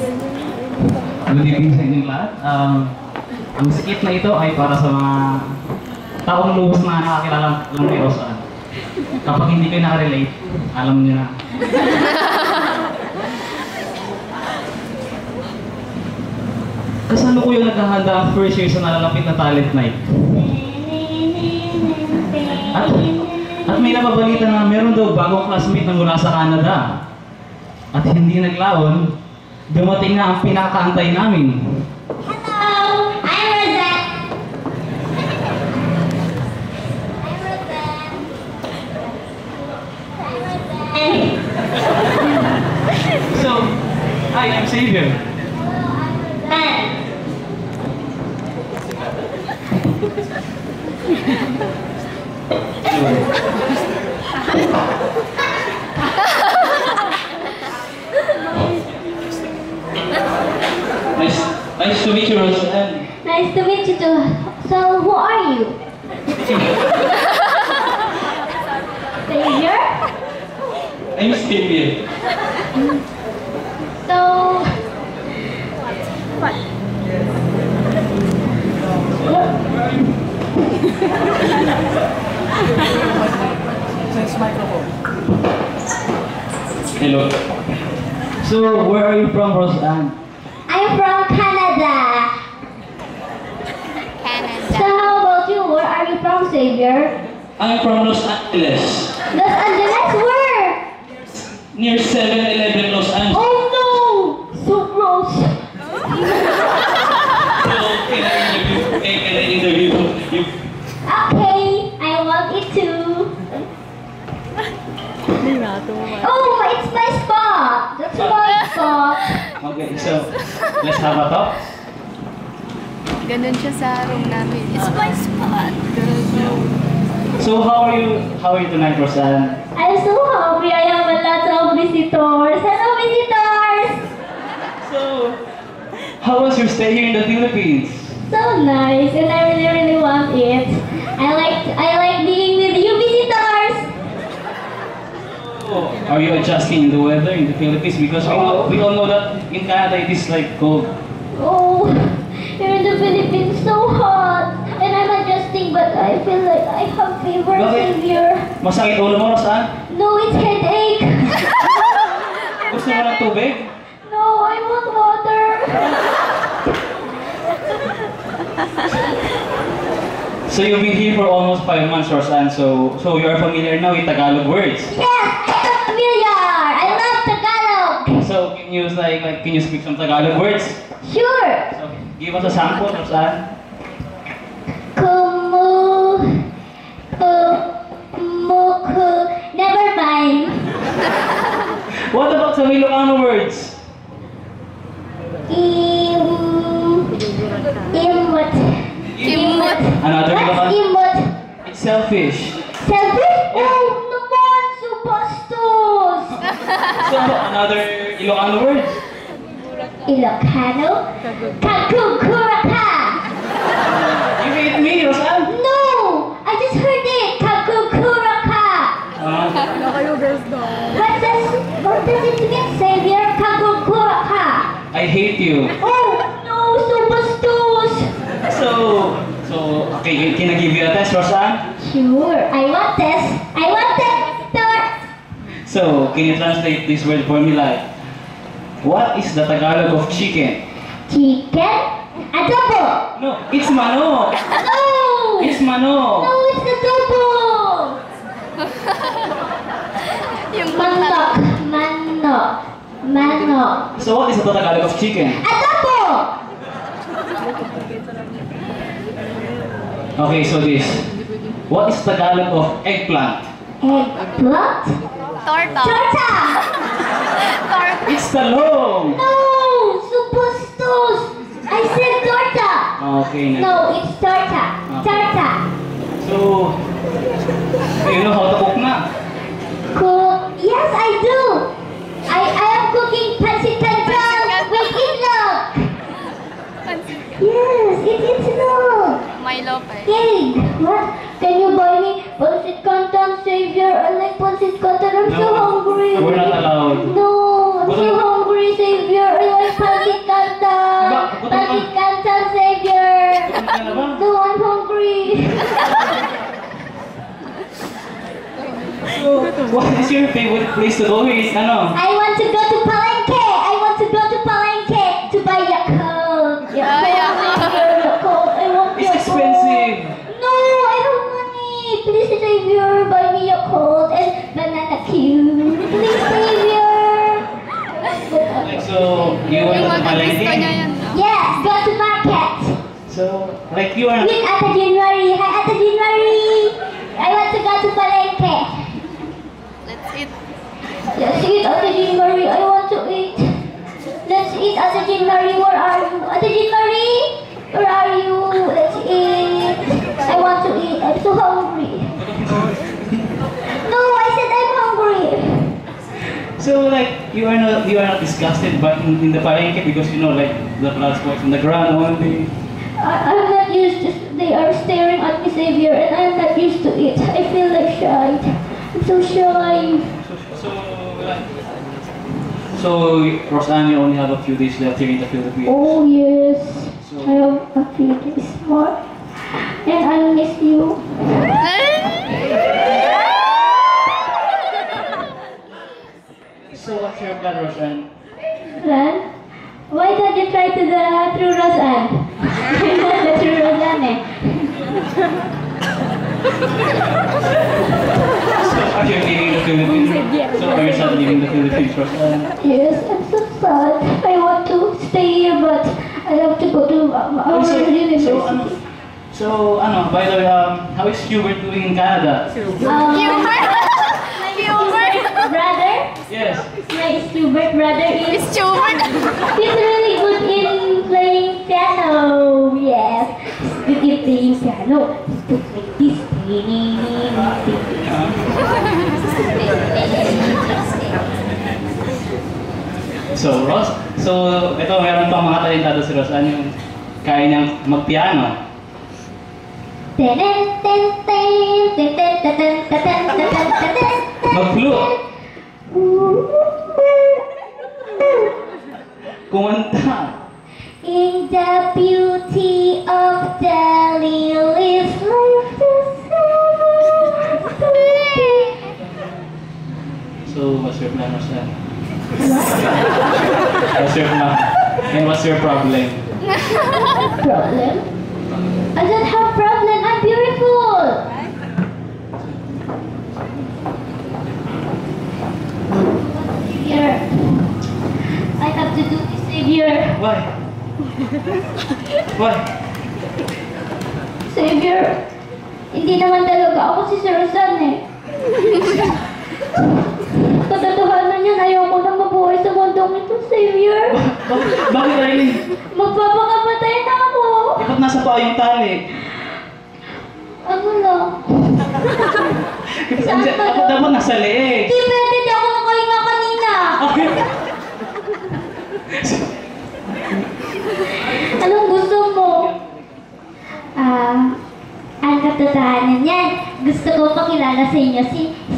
Good evening sa inyong lahat. Ang skit na ito ay para sa mga taong lubos na nakakilala lang kay Rosa. Kapag hindi kayo nakarelate, alam niyo na. Kasano ko yung naghahanda ang first year sa nalalapit na talent night? At may nababalita na meron daw bagong classmate na mula sa Canada. At hindi naglaon, dumating na ang pinakaantay namin. Hello, I'm Rosette. So, hi, I'm Xavier. Nice to meet you, Roseanne. Nice to meet you too. So, who are you? Xavier? I'm Xavier. So, what? Hello. So, where are you from, Roseanne? I'm from Canada. So, how about you? Where are you from, Xavier? I'm from Los Angeles. Los Angeles? Where? Near 7-Eleven, Los Angeles. Oh no! So gross. So, can I interview you? Okay, I want it too. Oh, it's my spot. That's my spot. Okay, so, let's have a talk. Ganun siya sa room namin. It's my spot. So, how are you tonight, Roseanne? I'm so happy. I have a lot of visitors. Hello, visitors. So, how was your stay here in the Philippines? So nice, and I really want it. I like being with you, visitors. Oh, are you adjusting the weather in the Philippines? Because we all know that in Canada it is like cold. Oh, here in the Philippines, so hot. And I'm adjusting, but I feel like I have fever, Xavier. Masakit ulo mo, Roseanne? No, it's headache. Gusto mo ng tubig? No, I want water. So you've been here for almost 5 months, Roseanne. So you are familiar now with Tagalog words. Yes, I'm familiar. I love Tagalog. So can you speak some Tagalog words? Sure. So give us a sample, Roseanne. Never mind. What about some Ilocano words? Imot. Another Ilocano? Imot. It's selfish. Selfish? Oh, naman, so bastos. So another Ilocano word? Ilocano? Kakukuraka. You hate me, Roseanne? No, I just heard it. Kakukuraka. What does it mean, Xavier? Kakukuraka. I hate you. Oh, no, so bastos. So okay, can I give you a test, Roseanne? Sure, I want this. I want this. So can you translate this word for me like, what is the Tagalog of chicken? Chicken? Adobo. No, it's manok. No. It's manok. No, it's adobo. Manok. Manok. Manok. So what is the Tagalog of chicken? Adobo. Okay, so this. What is Tagalog of eggplant? Eggplant? Torta. Torta. Torta. It's talong. No, suppostos. I said torta. Okay, No, it's torta. Torta. So, you know how to cook na? Cook? Yes, I do. I am cooking pancit canton with itlog. Yes, it's itlog. Milo pa eh. Cake. What? Can you buy me pancit canton, Xavier? I like pancit canton. I'm so No, hungry. we're not allowed. No, I'm so hungry, Xavier. I like pancit What is your favorite place to go here? Is ano? I want to go to Palenque. I want to go to Palenque to buy Yakult. Yakult. I want It's Yakult. expensive. No, I don't want it. Please, Savior, buy me Yakult and banana cue. Please, Savior. Like, so, you want to Gusto niya Palengke? yan. Yes, go to market. So, like, you are... With Ate January. Hi, Ate January. I want to go to Palenque. Let's eat. Let's eat, Ate January. I want to eat. Let's eat, Ate January. Where are you? Ate January, where are you? Let's eat. I want to eat. I'm so hungry. No, I said I'm hungry. So, like, you are not disgusted but in the Palengke because, you know, like, the blood spots on the ground one day. I'm not used to. They are staring at me, Savior, and I'm not used to it. I feel like shy. I'm so shy. So, Roseanne, you only have a few days left here in the Philippines. Oh yes, I have a few days more, and I miss you. So, what's your plan, Roseanne? Ran? Why don't you try to the true Roseanne? The true Roseanne eh. So, are you leaving the Philippines? So, are you sad leaving the Philippines, Roseanne? Yes, I'm so sad. I want to stay here, but I have to go to our university. By the way, how is Hubert doing in Canada? My brother, Yes. my Hubert brother is Miss Chubert. he's really good in playing piano. Yes, he's good in playing piano. He looks like this. So, ito, meron pang mga talentado si Roseanne yung kaya niyang magpiano. Mag-flute. Kumanta. In the beauty of the lilies, life is So, what's your plan, Roseanne? What's your plan? And what's your problem? problem. I don't have problem. I'm beautiful. Savior, I have to do this, Savior. Why? Why? Savior, hindi naman talaga ako si Sir Rosan eh. Katotohanan yan, ayoko na mabuhay sa mundong ito, Savior. Bakit, Riley? Magpapakamatay na ako. Ba't nasa paa yung tali? Ano lang? Saan ba Ako to? dapat nasa leeg. Di pwede, di ako nakahinga kanina. Anong gusto mo? Ang katotohanan yan, gusto ko pakilala sa inyo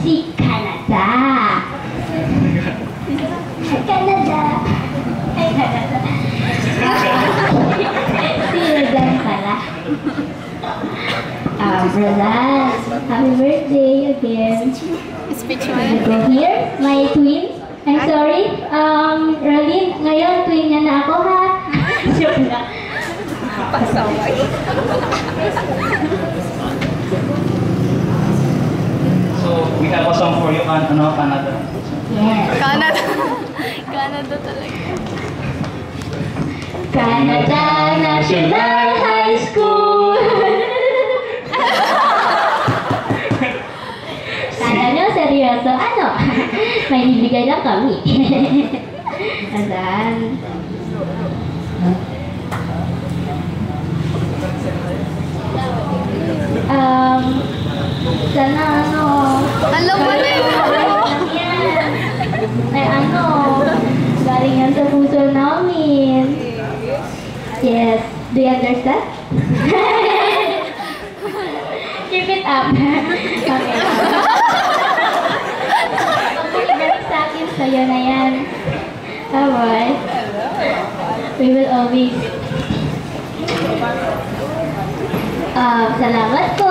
si Canada. Canada. Ay, Canada. Si Rodan pala. Rodan, happy birthday again. Speech mo You yan. go here, my twin. I'm sorry, Rolin, ngayon twin niya na ako ha. Joke na. Pasaway. So, we have a song for you, Canada. Yes. Canada. Canada talaga. Canada National High School. Kala nyo, seryoso? Ano? May bibigay lang kami. Asan? Sana ano? Alam mo na yun. Yan. Ay ano? Galing yan sa puso namin. Yes. Do you understand? Keep it up. Okay. Pag sa akin, sa'yo na yan. Alright. We will always salamat po